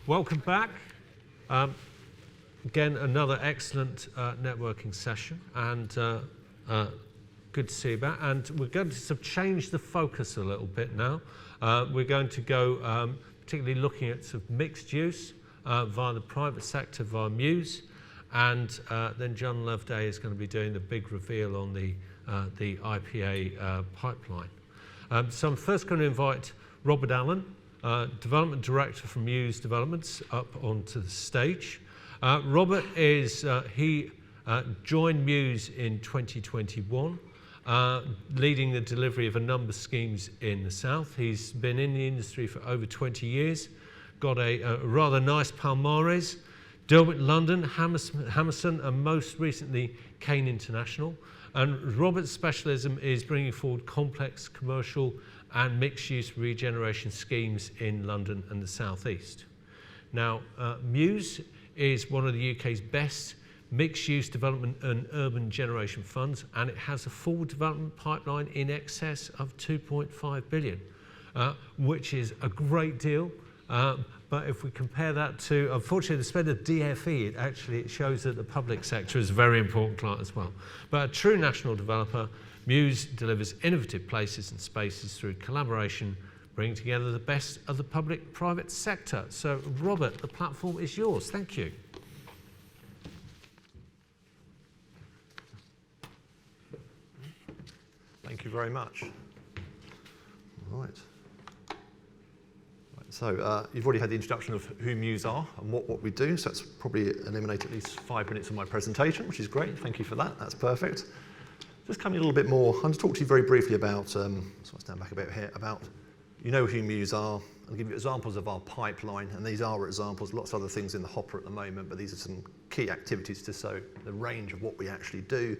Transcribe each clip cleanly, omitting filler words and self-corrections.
Welcome back. Again, another excellent networking session, and good to see you back. And we're going to sort of change the focus a little bit now. We're going to go particularly looking at sort of mixed use via the private sector, via Muse, and then John Loveday is going to be doing the big reveal on the IPA pipeline. So I'm first going to invite Robert Allen, Development Director from Muse Developments, up onto the stage. Robert is, he joined Muse in 2021, leading the delivery of a number of schemes in the south. He's been in the industry for over 20 years, got a rather nice palmares, Derwent London, Hammerson, and most recently Kane International. And Robert's specialism is bringing forward complex commercial and mixed-use regeneration schemes in London and the southeast. Now, Muse is one of the UK's best mixed-use development and urban generation funds, and it has a full development pipeline in excess of 2.5 billion, which is a great deal. But if we compare that to, unfortunately, the spend of DFE, it shows that the public sector is a very important client as well. But a true national developer, Muse delivers innovative places and spaces through collaboration, bringing together the best of the public-private sector. So, Robert, the platform is yours. Thank you. Thank you very much. All right. So you've already had the introduction of who Muse are and what we do, so that's probably eliminate at least 5 minutes of my presentation, which is great. Thank you for that. That's perfect. Just coming a little bit more, I'm going to talk to you very briefly about, so I'll stand back a bit here, about you know who Muse are. I'll give you examples of our pipeline, and these are examples, lots of other things in the hopper at the moment, but these are some key activities to show the range of what we actually do.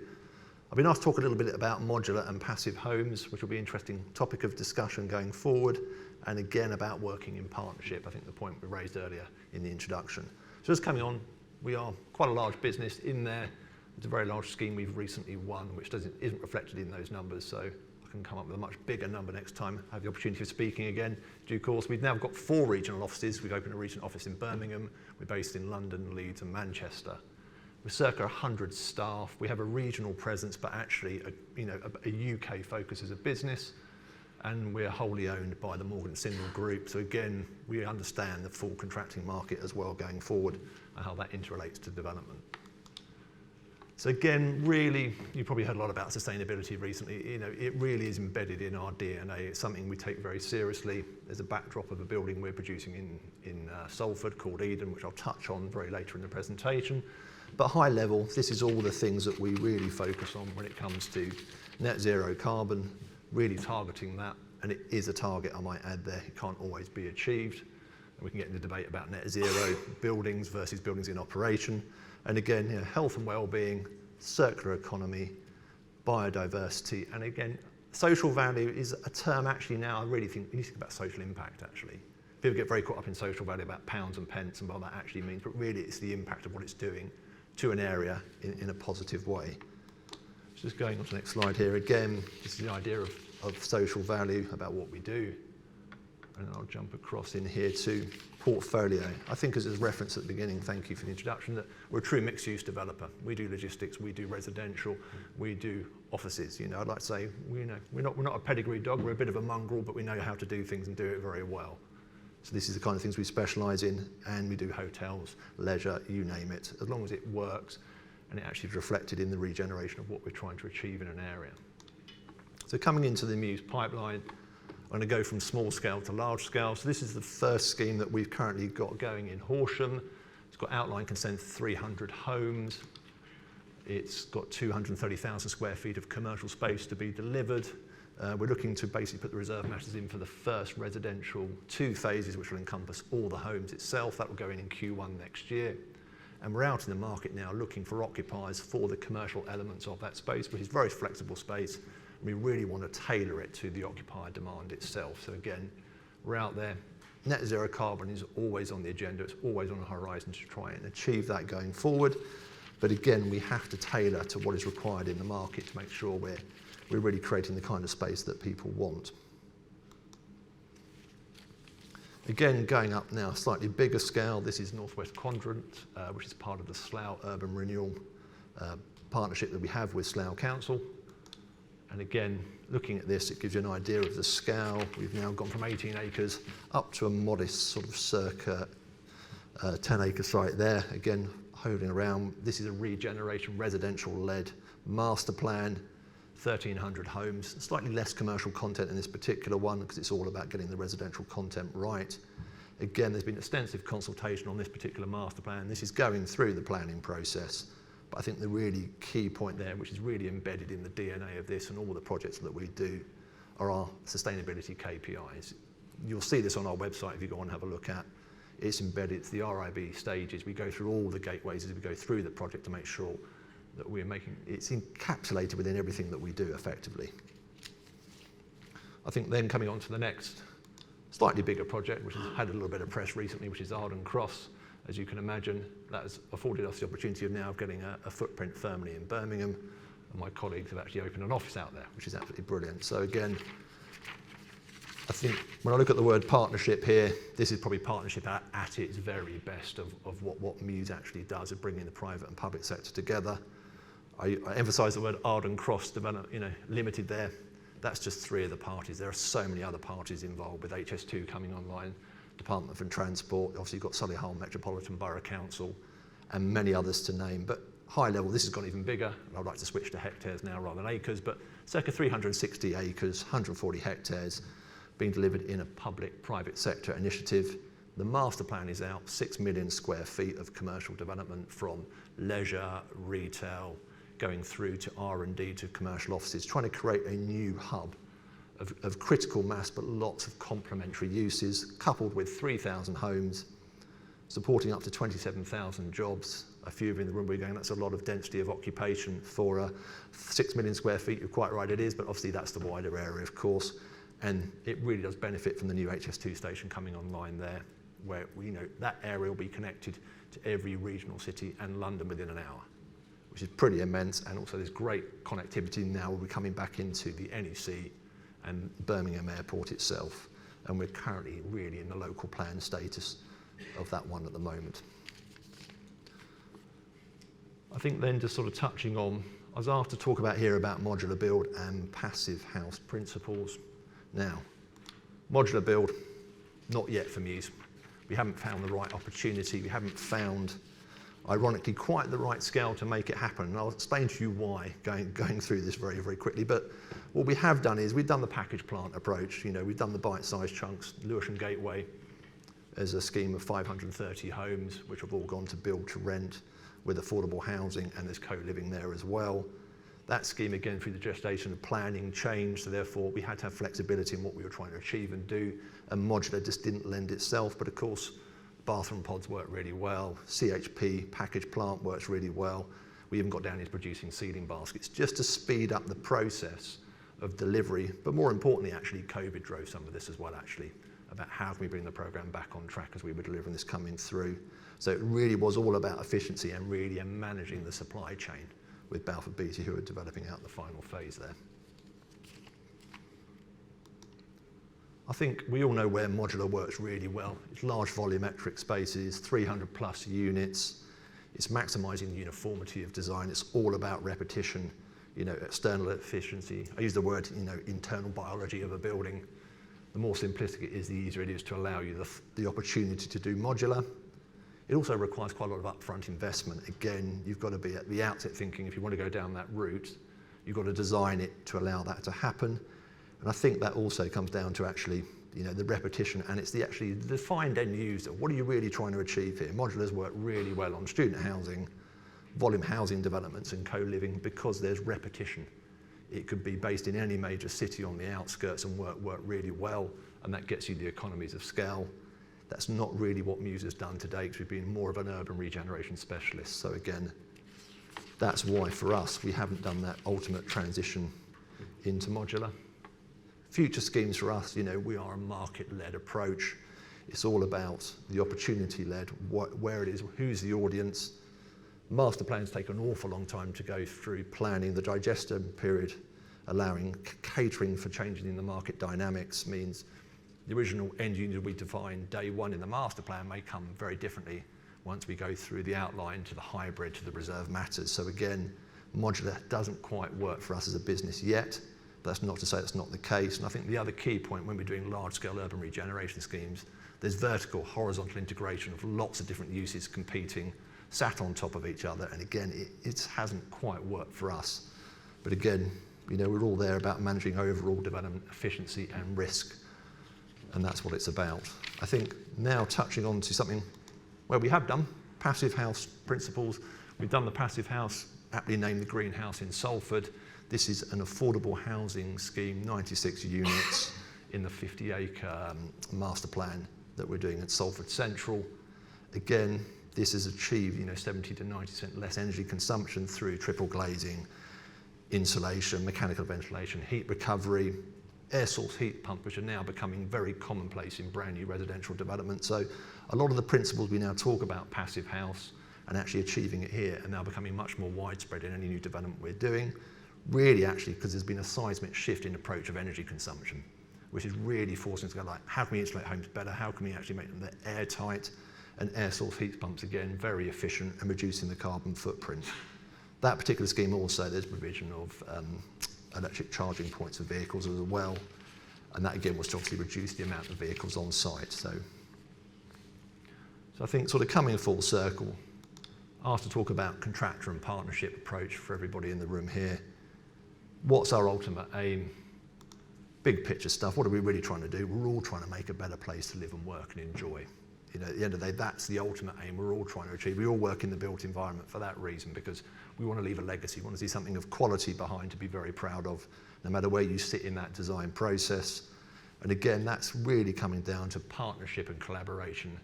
I've been asked to talk a little bit about modular and passive homes, which will be an interesting topic of discussion going forward, and again about working in partnership, I think the point we raised earlier in the introduction. So just coming on, we are quite a large business in there. It's a very large scheme we've recently won, which isn't reflected in those numbers, so I can come up with a much bigger number next time, have the opportunity of speaking again. Due course, we've now got 4 regional offices. We've opened a regional office in Birmingham. We're based in London, Leeds and Manchester. We're circa 100 staff. We have a regional presence, but actually a UK focus as a business, and we're wholly owned by the Morgan Sindall Group. So again, we understand the full contracting market as well going forward and how that interrelates to development. So again, really, you probably heard a lot about sustainability recently. It really is embedded in our DNA. It's something we take very seriously. There's a backdrop of a building we're producing in Salford called Eden, which I'll touch on very later in the presentation. But high level, this is all the things that we really focus on when it comes to net zero carbon, really targeting that, and it is a target, I might add there. It can't always be achieved. And we can get into debate about net zero buildings versus buildings in operation. And again, health and well-being, circular economy, biodiversity, and again, social value is a term actually now I really think we need to think about social impact actually. People get very caught up in social value about pounds and pence and what that actually means, but really it's the impact of what it's doing to an area in a positive way. Just going on to the next slide here again, this is the idea of social value about what we do. And then I'll jump across in here to portfolio. I think as a reference at the beginning, thank you for the introduction, that we're a true mixed-use developer. We do logistics, we do residential, we do offices. I'd like to say, we're not a pedigree dog, we're a bit of a mongrel, but we know how to do things and do it very well. So this is the kind of things we specialise in, and we do hotels, leisure, you name it, as long as it works and it actually is reflected in the regeneration of what we're trying to achieve in an area. So coming into the Muse pipeline, I'm going to go from small scale to large scale. So this is the first scheme that we've currently got going in Horsham. It's got outline consent for 300 homes. It's got 230,000 square feet of commercial space to be delivered. We're looking to basically put the reserve matters in for the first residential 2 phases, which will encompass all the homes itself. That will go in Q1 next year. And we're out in the market now looking for occupiers for the commercial elements of that space, which is very flexible space. We really want to tailor it to the occupier demand itself. So again, we're out there. Net zero carbon is always on the agenda. It's always on the horizon to try and achieve that going forward. But again, we have to tailor to what is required in the market to make sure we're really creating the kind of space that people want. Again, going up now, slightly bigger scale. This is Northwest Quadrant, which is part of the Slough Urban Renewal partnership that we have with Slough Council. And again, looking at this, it gives you an idea of the scale. We've now gone from 18 acres up to a modest sort of circa 10-acre site there. Again, holding around. This is a regeneration residential-led master plan, 1,300 homes. Slightly less commercial content in this particular one because it's all about getting the residential content right. Again, there's been extensive consultation on this particular master plan. This is going through the planning process. But I think the really key point there, which is really embedded in the DNA of this and all the projects that we do, are our sustainability KPIs. You'll see this on our website if you go on and have a look at. It's embedded, it's the RIB stages. We go through all the gateways as we go through the project to make sure that we're making, it's encapsulated within everything that we do effectively. I think then coming on to the next slightly bigger project, which has had a little bit of press recently, which is Arden Cross. As you can imagine, that has afforded us the opportunity of now getting a footprint firmly in Birmingham, and my colleagues have actually opened an office out there, which is absolutely brilliant. So again, I think when I look at the word partnership here, this is probably partnership at its very best of what Muse actually does of bringing the private and public sector together. I emphasise the word Arden Cross Limited there. That's just 3 of the parties. There are so many other parties involved with HS2 coming online, Department for Transport, obviously you've got Solihull Metropolitan Borough Council and many others to name. But high level, this has gone even bigger. I'd like to switch to hectares now rather than acres, but circa 360 acres, 140 hectares being delivered in a public-private sector initiative. The master plan is out, 6 million square feet of commercial development from leisure, retail, going through to R&D to commercial offices, trying to create a new hub of critical mass, but lots of complementary uses, coupled with 3,000 homes, supporting up to 27,000 jobs. A few of you in the room, we're going, that's a lot of density of occupation for 6 million square feet. You're quite right, it is, but obviously that's the wider area, of course. And it really does benefit from the new HS2 station coming online there, where that area will be connected to every regional city and London within an hour, which is pretty immense. And also there's great connectivity now. We're coming back into the NEC and Birmingham Airport itself. And we're currently really in the local plan status of that one at the moment. I think then just sort of touching on, I was asked to talk about here about modular build and passive house principles. Now, modular build, not yet for Muse. We haven't found the right opportunity. We haven't found, ironically, quite the right scale to make it happen. And I'll explain to you why, going through this very, very quickly. But what we have done is we've done the package plant approach. We've done the bite-sized chunks. Lewisham Gateway as a scheme of 530 homes, which have all gone to build to rent with affordable housing, and there's co-living there as well. That scheme, again, through the gestation of planning, changed, so therefore we had to have flexibility in what we were trying to achieve and do, and modular just didn't lend itself. But of course, bathroom pods work really well, CHP package plant works really well. We even got down into producing ceiling baskets just to speed up the process of delivery. But more importantly, actually, COVID drove some of this as well, actually, about how can we bring the program back on track as we were delivering this coming through. So it really was all about efficiency and really managing the supply chain with Balfour Beatty, who are developing out the final phase there. I think we all know where modular works really well. It's large volumetric spaces, 300 plus units. It's maximising the uniformity of design. It's all about repetition, external efficiency. I use the word, internal biology of a building. The more simplistic it is, the easier it is to allow you the opportunity to do modular. It also requires quite a lot of upfront investment. Again, you've got to be at the outset thinking, if you want to go down that route, you've got to design it to allow that to happen. And I think that also comes down to actually, the repetition, and it's the actually defined end user. What are you really trying to achieve here? Modulars work really well on student housing, volume housing developments and co-living because there's repetition. It could be based in any major city on the outskirts and work really well, and that gets you the economies of scale. That's not really what Muse has done to date. We've been more of an urban regeneration specialist. So again, that's why for us, we haven't done that ultimate transition into modular. Future schemes for us, we are a market-led approach. It's all about the opportunity-led, where it is, who's the audience. Master plans take an awful long time to go through planning. The digestion period, allowing catering for changes in the market dynamics means the original end user we defined day one in the master plan may come very differently once we go through the outline to the hybrid to the reserve matters. So again, modular doesn't quite work for us as a business yet. That's not to say that's not the case. And I think the other key point when we're doing large-scale urban regeneration schemes, there's vertical, horizontal integration of lots of different uses competing, sat on top of each other. And again, it hasn't quite worked for us. But again, we're all there about managing overall development efficiency and risk. And that's what it's about. I think now touching on to something where we have done passive house principles. We've done the passive house, aptly named the Greenhouse in Salford. This is an affordable housing scheme, 96 units in the 50-acre master plan that we're doing at Salford Central. Again, this has achieved 70 to 90% less energy consumption through triple glazing, insulation, mechanical ventilation, heat recovery, air source heat pump, which are now becoming very commonplace in brand new residential development. So a lot of the principles we now talk about passive house and actually achieving it here are now becoming much more widespread in any new development we're doing. Really actually because there's been a seismic shift in approach of energy consumption, which is really forcing us to go like, how can we insulate homes better? How can we actually make them airtight? And air source heat pumps, again, very efficient and reducing the carbon footprint. That particular scheme also, there's provision of electric charging points for vehicles as well. And that again was to obviously reduce the amount of vehicles on site. So I think sort of coming full circle, asked to talk about contractor and partnership approach for everybody in the room here. What's our ultimate aim? Big picture stuff. What are we really trying to do? We're all trying to make a better place to live and work and enjoy. At the end of the day, that's the ultimate aim we're all trying to achieve. We all work in the built environment for that reason, because we want to leave a legacy. We want to see something of quality behind to be very proud of, no matter where you sit in that design process. And again, that's really coming down to partnership and collaboration,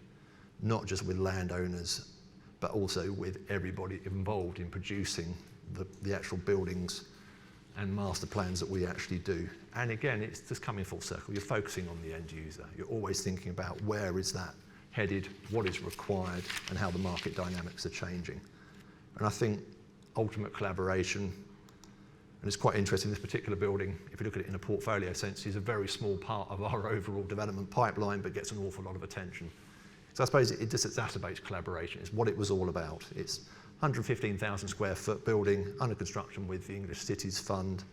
not just with landowners, but also with everybody involved in producing the actual buildings and master plans that we actually do. And again, it's just coming full circle. You're focusing on the end user. You're always thinking about where is that headed, what is required, and how the market dynamics are changing. And I think ultimate collaboration, and it's quite interesting, this particular building, if you look at it in a portfolio sense, is a very small part of our overall development pipeline, but gets an awful lot of attention. So I suppose it just exacerbates collaboration. It's what it was all about. It's 115,000 square foot building under construction with the English Cities Fund,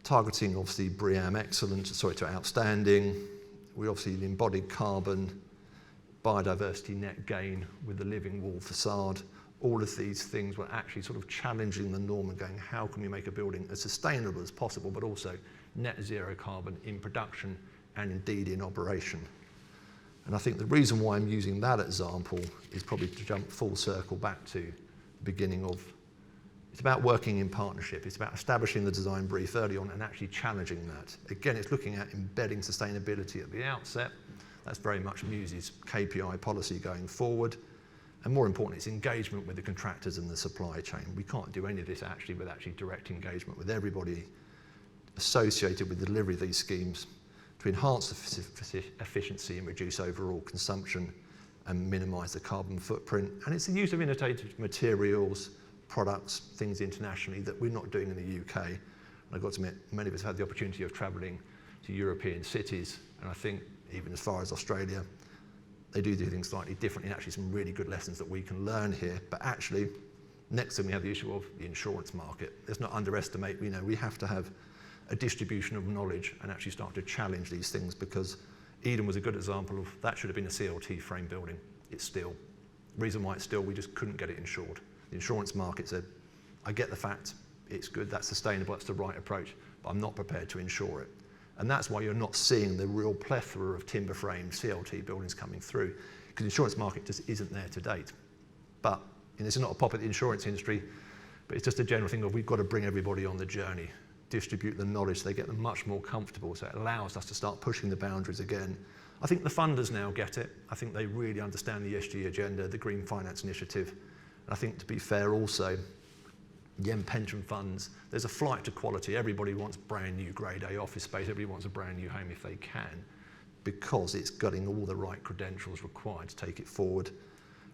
targeting obviously BREEAM excellent, to outstanding. We obviously embodied carbon, biodiversity net gain with the living wall facade. All of these things were actually sort of challenging the norm and going, how can we make a building as sustainable as possible, but also net zero carbon in production and indeed in operation. And I think the reason why I'm using that example is probably to jump full circle back to the beginning of, it's about working in partnership. It's about establishing the design brief early on and actually challenging that. Again, it's looking at embedding sustainability at the outset. That's very much Muse's KPI policy going forward. And more importantly, it's engagement with the contractors and the supply chain. We can't do any of this actually with direct engagement with everybody associated with the delivery of these schemes to enhance the efficiency and reduce overall consumption and minimise the carbon footprint. And it's the use of innovative materials, products, things internationally that we're not doing in the UK. And I've got to admit, many of us have had the opportunity of travelling to European cities, and I think even as far as Australia, they do things slightly differently, and actually some really good lessons that we can learn here. But actually, next thing we have the issue of the insurance market. Let's not underestimate, we have to have a distribution of knowledge and actually start to challenge these things, because Eden was a good example of that should have been a CLT frame building. It's still. The reason why it's still, we just couldn't get it insured. The insurance market said, I get the fact, it's good, that's sustainable, that's the right approach, but I'm not prepared to insure it. And that's why you're not seeing the real plethora of timber frame CLT buildings coming through, because the insurance market just isn't there to date. But it's not a pop at the insurance industry, but it's just a general thing of we've got to bring everybody on the journey, distribute the knowledge so they get them much more comfortable, so it allows us to start pushing the boundaries again. I think the funders now get it. I think they really understand the ESG agenda, the Green Finance Initiative. And I think, to be fair also, the pension funds, there's a flight to quality. Everybody wants brand new grade A office space. Everybody wants a brand new home if they can, because it's getting all the right credentials required to take it forward.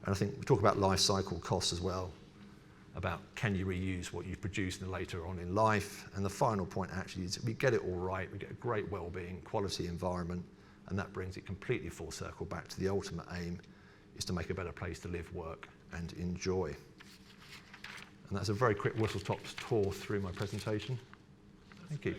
And I think we talk about life cycle costs as well. about can you reuse what you've produced later on in life. And the final point actually is we get it all right, we get a great well-being, quality environment, and that brings it completely full circle back to the ultimate aim is to make a better place to live, work and enjoy. And that's a very quick whistle-stop tour through my presentation. Thank you.